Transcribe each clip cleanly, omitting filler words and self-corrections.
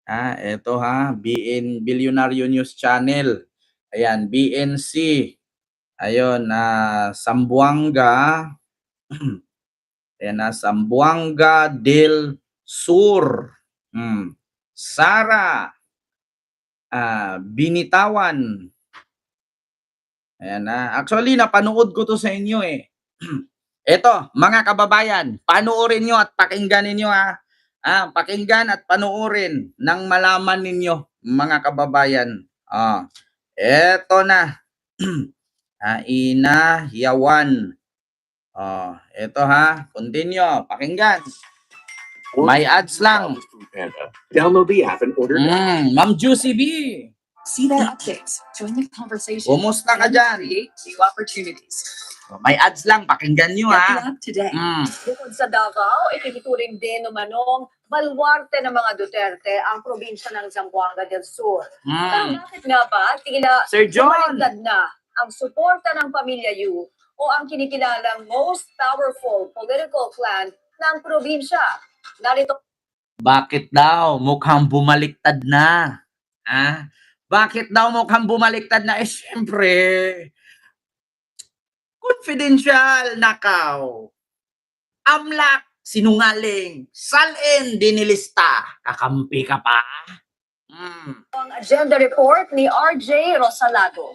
Eto Billionaire News Channel. Ayan, BNC. Ayun, Zamboanga. Ayan Zamboanga del Sur. Sara Binitawan. Ayan Actually, napanood ko to sa inyo eh. Eto, mga kababayan, panoorin nyo at pakinggan ninyo pakinggan at panoorin nang malaman ninyo, mga kababayan. Eto na. Ina Yawan. Eto continue, pakinggan. May ads lang. Download the app and order. Ma'am Juicy B. See their updates. Join the conversation. Kumusta ka dyan? Create new opportunities. May ads lang, pakinggan nyo Get the app today. Bukod sa Davao, itinituring din namanong baluarte ng mga Duterte ang probinsya ng Zamboanga del Sur. Pero bakit nga ba tila Sir John, bumaliktad na ang suporta ng Pamilya Yu o ang kinikilalang most powerful political clan ng probinsya? Narito. bakit daw mukhang bumaliktad na? Bakit daw mukhang bumaliktad na? Siyempre, confidential, nakaw. Amlak, sinungaling, salin, dinilista. Kakampi ka pa? Ang agenda report ni RJ Rosalado.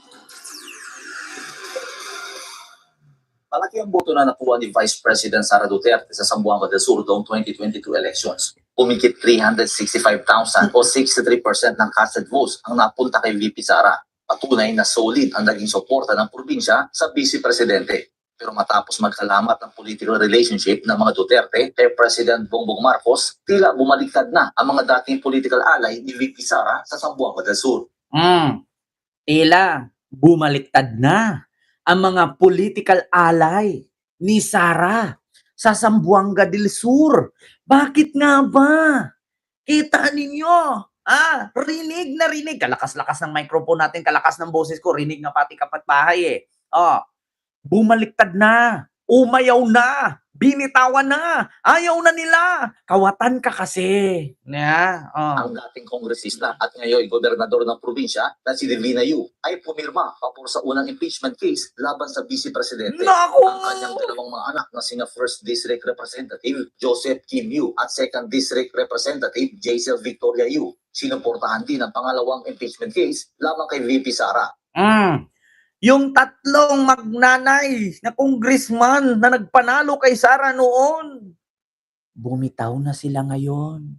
Malaki ang boto na nakuha ni Vice President Sara Duterte sa Zamboanga del Sur noong 2022 elections. Umigit 365,000 o 63% ng casted votes ang napunta kay VP Sara. Patunay na solid ang naging suporta ng probinsya sa Vice Presidente. Pero matapos magkalamat ng political relationship ng mga Duterte kay President Bongbong Marcos, tila bumaliktad na ang mga dating political ally ni VP Sara sa Zamboanga del Sur. Tila bumaliktad na ang mga political ally ni Sara sa Zamboanga del Sur. Bakit nga ba? Kita ninyo, rinig na rinig. Kalakas-lakas ng microphone natin, kalakas ng boses ko, rinig na pati kapitbahay eh. Bumaliktad na, umayaw na, binitawan na, ayaw na nila. Kawatan ka kasi. Ang dating kongresista at ngayon gobernador ng probinsya na si Divina Yu ay pumirma papor sa unang impeachment case laban sa Vice Presidente. Naku! Ang kanyang dalawang mga anak na sina 1st District Representative Joseph Kim Yu at 2nd District Representative Jaisel Victoria Yu. Sinuportahan din ang pangalawang impeachment case laban kay VP Sara. Yung tatlong magnanay na congressman na nagpanalo kay Sara noon, bumitaw na sila ngayon.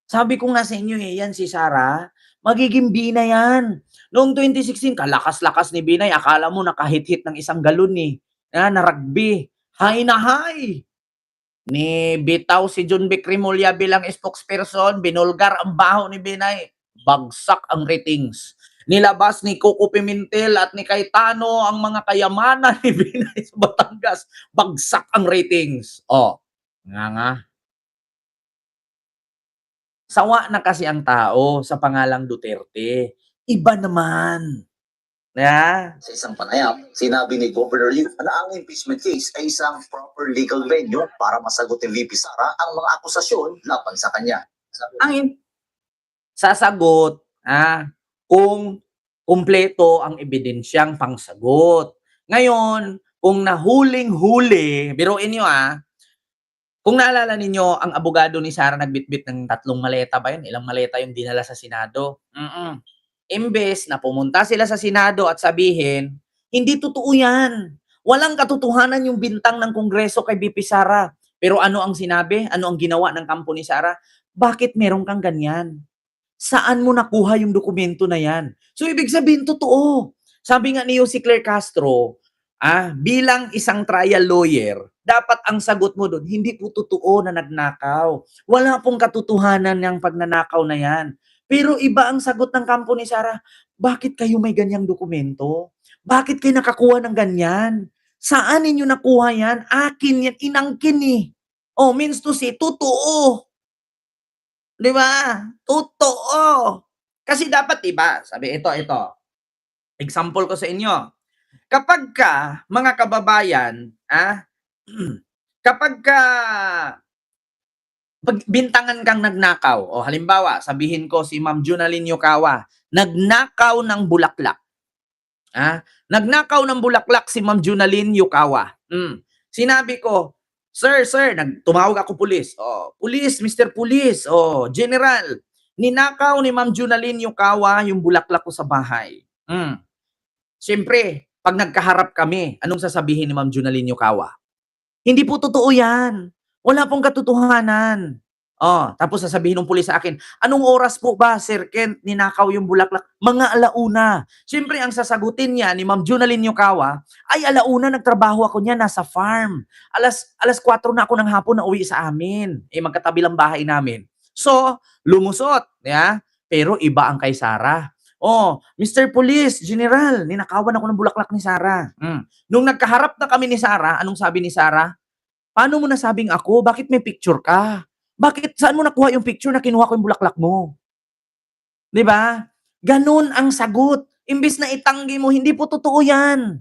Sabi ko nga sa inyo yan si Sara, magiging Binay yan. Noong 2016, kalakas-lakas ni Binay, akala mo nakahit-hit ng 1 galon na rugby. High na high. Ni bitaw si John B. Crimolia bilang spokesperson, binulgar ang baho ni Binay. Bagsak ang ratings. Nilabas ni Coco Pimentel at ni Cayetano ang mga kayamanan ni Binay sa Batangas. Bagsak ang ratings. Nga. Sawa na kasi ang tao sa pangalang Duterte. Iba naman. Sa isang panayam, sinabi ni Governor Yu na ang impeachment case ay isang proper legal venue para masagot ni VP Sara ang mga akusasyon laban sa kanya. Ang sasagot kung kumpleto ang ebidensyang pangsagot. Ngayon, kung nahuling-huli, biruin nyo kung naalala ninyo, ang abogado ni Sara nagbitbit ng 3 maleta ba yun? Ilang maleta yung dinala sa Senado? Imbes na pumunta sila sa Senado at sabihin, hindi totoo yan. Walang katotohanan yung bintang ng Kongreso kay VP Sara. Pero ano ang sinabi? Ano ang ginawa ng kampo ni Sara? Bakit meron kang ganyan? Saan mo nakuha yung dokumento na yan? So, ibig sabihin, totoo. Sabi nga ni Jose Claire Castro, bilang isang trial lawyer, dapat ang sagot mo doon, hindi po totoo na nagnakaw. Wala pong katotohanan ng pagnanakaw na yan. Pero iba ang sagot ng kampo ni Sara, bakit kayo may ganyang dokumento? Bakit kayo nakakuha ng ganyan? Saan ninyo nakuha yan? Akin yan, inangkin means to say, totoo. Di ba? Totoo. Kasi dapat, diba? Sabi, ito. Example ko sa inyo. Kapag ka, mga kababayan, kapag ka pag bintangan kang nagnakaw, o halimbawa, sabihin ko si Ma'am Junalyn Yukawa, nagnakaw ng bulaklak. Nagnakaw ng bulaklak si Ma'am Junalyn Yukawa. Sinabi ko, Sir, tumawag ako pulis. Pulis, Mr. Pulis, General, ninakaw ni Ma'am Junalyn Yukawa yung bulaklak ko sa bahay. Siyempre, pag nagkaharap kami, anong sasabihin ni Ma'am Junalyn Yukawa? Hindi po totoo yan. Wala pong katotohanan. Tapos sasabihin ng pulis sa akin, anong oras po ba, Sir Kent, ninakaw yung bulaklak? Mga alauna. Siyempre, ang sasagutin niya ni Ma'am Junalyn Yukawa, ay alauna, nagtrabaho ako niya, nasa farm. Alas 4 na ako ng hapon na uwi sa amin. Magkatabi lang bahay namin. So, lumusot. Pero iba ang kay Sarah. Mr. Police, General, ninakawan ako ng bulaklak ni Sarah. Nung nagkaharap na kami ni Sarah, anong sabi ni Sarah? Paano mo nasabing ako? Bakit may picture ka? Bakit, saan mo nakuha yung picture na kinuha ko yung bulaklak mo? Diba? Ganun ang sagot. Imbis na itanggi mo, hindi po totoo yan.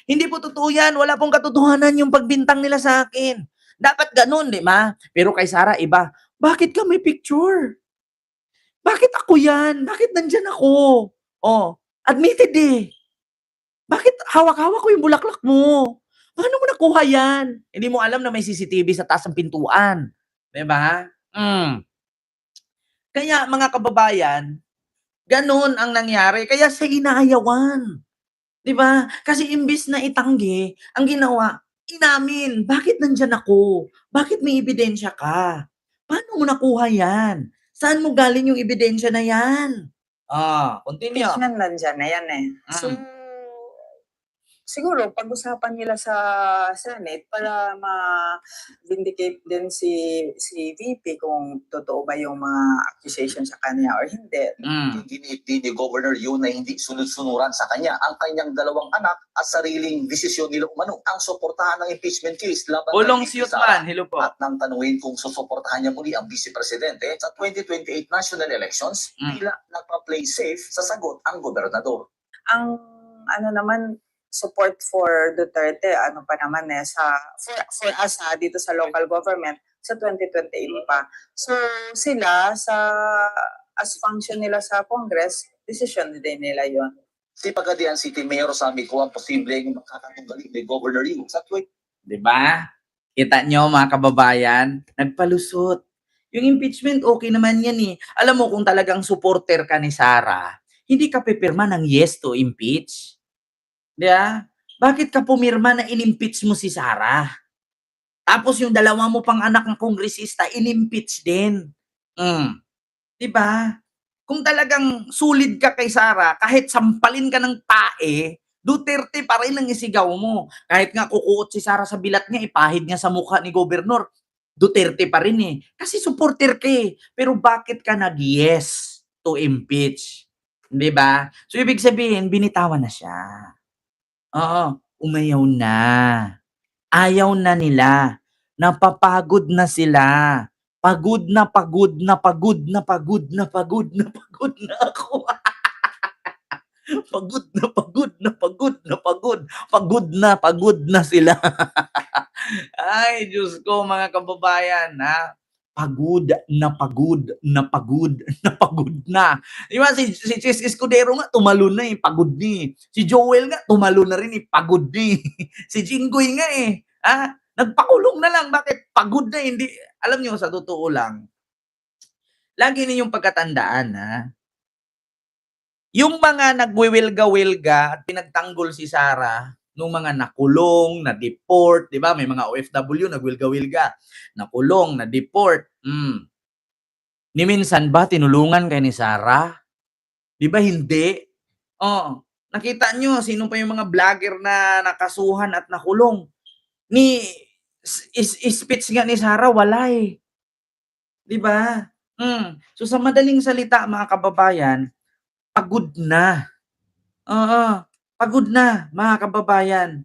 Hindi po totoo yan. Wala pong katotohanan yung pagbintang nila sa akin. Dapat ganun, di ba? Pero kay Sarah, iba. Bakit ka may picture? Bakit ako yan? Bakit nandyan ako? Admitted eh. Bakit hawak-hawak ko yung bulaklak mo? Paano mo nakuha yan? Hindi mo alam na may CCTV sa taas ng pintuan. Diba? Kaya mga kababayan, ganun ang nangyari. Kaya sa inaayawan. Diba? Kasi imbis na itanggi, ang ginawa, inamin. Bakit nandyan ako? Bakit may ebidensya ka? Paano mo nakuha yan? Saan mo galing yung ebidensya na yan? Continue. Impeachment nandyan na yan eh. So, siguro pag-usapan nila sa Senate para ma-vindicate din si VP kung totoo ba yung mga accusation sa kanya or hindi. Giniti ni Governor yun na hindi sunod-sunuran sa kanya ang kanyang dalawang anak at sariling desisyon nila umano ang suportahan ng impeachment case laban Ulong kay siyot Sara. man, hello po. At nang tanungin kung susuportahan niya muli ang Vice Presidente sa 2028 national elections, tila nagpa-play safe sa sagot ang gobernador. Ang ano naman, support for Duterte, ano pa naman for us dito sa local government, sa 2028 pa. So sila, as function nila sa Congress, decision din nila yon. Si Pagadian City Mayor Sammy ko ang posibleng makakatunggali ni Governor Yu sa tweet. Diba? Kita nyo mga kababayan, nagpalusot. Yung impeachment, okay naman yan eh. Alam mo kung talagang supporter ka ni Sarah, hindi ka pipirma ng yes to impeach. Diba? Bakit ka pumirma na inimpeach mo si Sarah? Tapos yung dalawa mo pang anak ng kongresista, inimpeach din. Diba? Kung talagang solid ka kay Sarah, kahit sampalin ka ng tae, Duterte pa rin ang isigaw mo. Kahit nga kukuot si Sarah sa bilat niya, ipahid niya sa mukha ni Gobernur, Duterte pa rin eh. Kasi supporter ka eh. Pero bakit ka nag-yes to impeach? Diba? So ibig sabihin, binitawan na siya. Umayaw na. Ayaw na nila. Napapagod na sila. Pagod na ako. Pagod na sila. Ay, Diyos ko, mga kababayan, pagod na. Di ba, si Chis Escudero nga, tumalon na pagod ni. Si Joel nga, tumalon na rin pagod ni. Si Jinggoy nga nagpakulong na lang. Bakit? Pagod na, hindi. Alam niyo, sa totoo lang, lagi ninyong pagkatandaan, yung mga nagwiwilga-wilga at pinagtanggol si Sarah, nung mga nakulong, na-deport, di ba? May mga OFW nagwilga-wilga, nakulong, na-deport. Ni minsan ba tinulungan kay ni Sarah? Di ba hindi? Nakita nyo, sino pa yung mga vlogger na nakasuhan at nakulong? Ni speech nga ni Sarah, wala eh. Di ba? So sa madaling salita, mga kababayan, pagod na. Pagod na, mga kababayan.